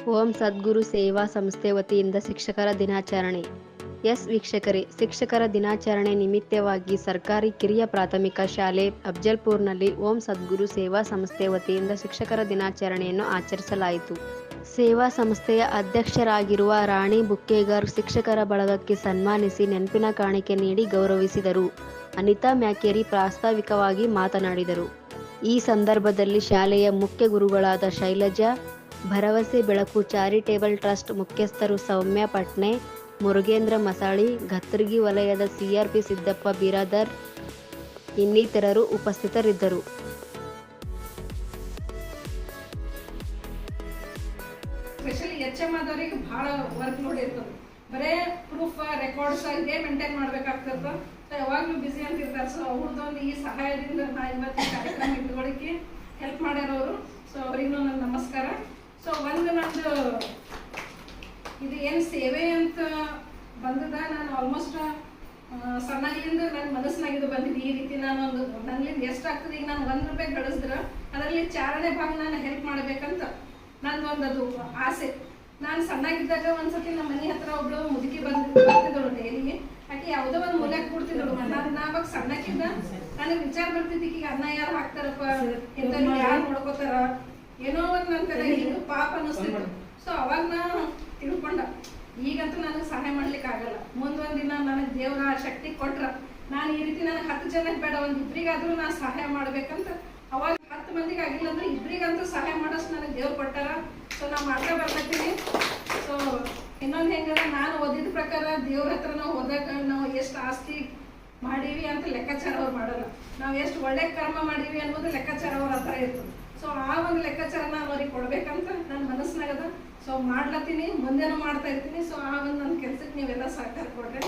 ಓಂ ಸದ್ಗುರು ಸೇವಾ ಸಂಸ್ಥೆ ವತಿಯಿಂದ ಶಿಕ್ಷಕರ ದಿನಾಚರಣೆ. ವೀಕ್ಷಕರೇ, ಶಿಕ್ಷಕರ ದಿನಾಚರಣೆ ನಿಮಿತ್ತವಾಗಿ ಸರ್ಕಾರಿ ಕಿರಿಯ ಪ್ರಾಥಮಿಕ ಶಾಲೆ ಅಫ್ಜಲ್ಪುರ್ನಲ್ಲಿ ಓಂ ಸದ್ಗುರು ಸೇವಾ ಸಂಸ್ಥೆ ವತಿಯಿಂದ ಶಿಕ್ಷಕರ ದಿನಾಚರಣೆಯನ್ನು ಆಚರಿಸಲಾಯಿತು. ಸೇವಾ ಸಂಸ್ಥೆಯ ಅಧ್ಯಕ್ಷರಾಗಿರುವ ರಾಣಿ ಬುಕ್ಕೇಗರ್ ಶಿಕ್ಷಕರ ಬಳಗಕ್ಕೆ ಸನ್ಮಾನಿಸಿ ನೆನಪಿನ ಕಾಣಿಕೆ ನೀಡಿ ಗೌರವಿಸಿದರು. ಅನಿತಾ ಮ್ಯಾಕೇರಿ ಪ್ರಾಸ್ತಾವಿಕವಾಗಿ ಮಾತನಾಡಿದರು. ಈ ಸಂದರ್ಭದಲ್ಲಿ ಶಾಲೆಯ ಮುಖ್ಯ ಗುರುಗಳಾದ ಶೈಲಜಾ, ಭರವಸೆ ಬೆಳಕು ಚಾರಿಟೇಬಲ್ ಟ್ರಸ್ಟ್ ಮುಖ್ಯಸ್ಥರು ಸೌಮ್ಯ ಪಟ್ನೆ, ಮುರುಗೇಂದ್ರ ಮಸಾಳಿ, ಗತ್ತರ್ಗಿ ವಲಯದ ಸಿಆರ್ಪಿ ಸಿದ್ದಪ್ಪ ಬಿರಾದರ್ ಇನ್ನಿತರರು ಉಪಸ್ಥಿತರಿದ್ದರು. ಸ್ಪೆಷಲಿ HM ಆದವರಿಗೆ ಬಹಳ ವರ್ಕ್ ಲೋಡ್ ಇರ್ತದೆ. ಬರೇ ಪ್ರೂಫ್ ರೆಕಾರ್ಡ್ಸ್ ಇದೇ ಮೇಂಟೈನ್ ಮಾಡ್ಬೇಕಾಗ್ತದ. ಯಾವಾಗ್ಲೂ ಬಿಸಿ ಅಂತ ಇರ್ತಾರೆ. ಸೊ ಅವ್ರದ್ದೊಂದು ಈ ಸಹಾಯದಿಂದ ನಾ ಇವತ್ತು ಕಾರ್ಯಕ್ರಮ ಇಟ್ಕೊಳ್ಳಿಕ್ಕೆ ಹೆಲ್ಪ್ ಮಾಡ್ಯಾರ ಅವರು. ಸೊ ಅವರಿಗೂ ನನ್ನ ನಮಸ್ಕಾರ. ಸೊ ಒಂದು ನಂದು ಇದು ಏನು ಸೇವೆ ಅಂತ ಬಂದದ, ನಾನು ಆಲ್ಮೋಸ್ಟ್ ಸಣ್ಣಲಿಂದ ನನ್ನ ಮನಸ್ಸಿನಾಗಿದ್ದು ಬಂದಿದ್ದು ಈ ರೀತಿ ನಾನು ಒಂದು ನನ್ನಿಂದ ಎಷ್ಟಾಗ್ತದೆ. ಈಗ ನಾನು ₹1 ಗಳಿಸಿದ್ರೆ ಅದರಲ್ಲಿ 4ನೇ ಭಾಗ ನಾನು ಹೆಲ್ಪ್ ಮಾಡಬೇಕಂತ ನಂದೊಂದು ಅದು ಆಸೆ. ನಾನು ಸಣ್ಣಾಗಿದ್ದಾಗ ಒಂದ್ಸತಿ ನಮ್ಮ ಮನೆ ಹತ್ರ ಒಬ್ಳು ಮುದುಕಿ ಬರ್ತಿದ್ದಳು ಡೈಲಿ. ಆಕೆ ಯಾವುದೋ ಒಂದು ಮೂಲೆಗೆ ಕೂಡ್ತಿದ್ದಳು. ನಾವಾಗ ಸಣ್ಣಕ್ಕಿದ್ದ ನನಗೆ ವಿಚಾರ ಬರ್ತಿದ್ದಿ, ಈಗ ಅನ್ನ ಯಾರು ಹಾಕ್ತಾರಪ್ಪ, ಇಂಥವ್ರು ಯಾರು ನೋಡ್ಕೋತಾರ, ಏನೋ ಒಂದು ನಂತರ ಈಗ ಪಾಪ ಅನ್ನಿಸ್ತಿತ್ತು. ಸೊ ಅವಾಗ ನಾನು ತಿಳ್ಕೊಂಡ, ಈಗಂತೂ ನನಗೆ ಸಹಾಯ ಮಾಡ್ಲಿಕ್ಕೆ ಆಗಲ್ಲ. ಮುಂದೊಂದು ದಿನ ನನಗೆ ದೇವರ ಶಕ್ತಿ ಕೊಟ್ರ ನಾನು ಈ ರೀತಿ ನನಗೆ 10 ಜನಕ್ಕೆ ಬೇಡ, ಒಂದು ಇಬ್ಬರಿಗಾದ್ರೂ ನಾನು ಸಹಾಯ ಮಾಡ್ಬೇಕಂತ ಅವಾಗ 10 ಮಂದಿಗೆ ಆಗಿಲ್ಲ ಅಂದ್ರೆ ಇಬ್ಬರಿಗಂತೂ ಸಹಾಯ ಮಾಡೋಷ್ಟು ನನಗೆ ದೇವ್ರು ಕೊಟ್ಟಾರ. ಸೊ ನಾ ಮಾಡ್ತಾ ಬರ್ತೀನಿ. ಸೊ ಇನ್ನೊಂದು ಹೆಂಗಂದ್ರೆ, ನಾನು ಓದಿದ ಪ್ರಕಾರ ದೇವ್ರ ಹತ್ರ ನಾವು ಹೋದಾಗ ನಾವು ಎಷ್ಟು ಆಸ್ತಿ ಮಾಡೀವಿ ಅಂತ ಲೆಕ್ಕಾಚಾರ ಅವ್ರು ಮಾಡಲ್ಲ. ನಾವು ಎಷ್ಟು ಒಳ್ಳೆ ಕರ್ಮ ಮಾಡೀವಿ ಅನ್ನೋದು ಲೆಕ್ಕಾಚಾರ ಅವ್ರ ಹತ್ರ ಇರ್ತದೆ. ಸೊ ಆ ಒಂದು ಲೆಕ್ಕಾಚಾರ ನಾನು ಅವ್ರಿಗೆ ಕೊಡ್ಬೇಕಂತ ನನ್ನ ಮನಸ್ಸಿನಾಗದ. ಸೊ ಮಾಡ್ಲತ್ತೀನಿ, ಮುಂದೆನೂ ಮಾಡ್ತಾ ಇರ್ತೀನಿ. ಸೊ ಆ ಒಂದು ನನ್ನ ಕೆಲ್ಸಕ್ಕೆ ನೀವೆಲ್ಲ ಸಹಕಾರ ಕೊಡ್ರಿ.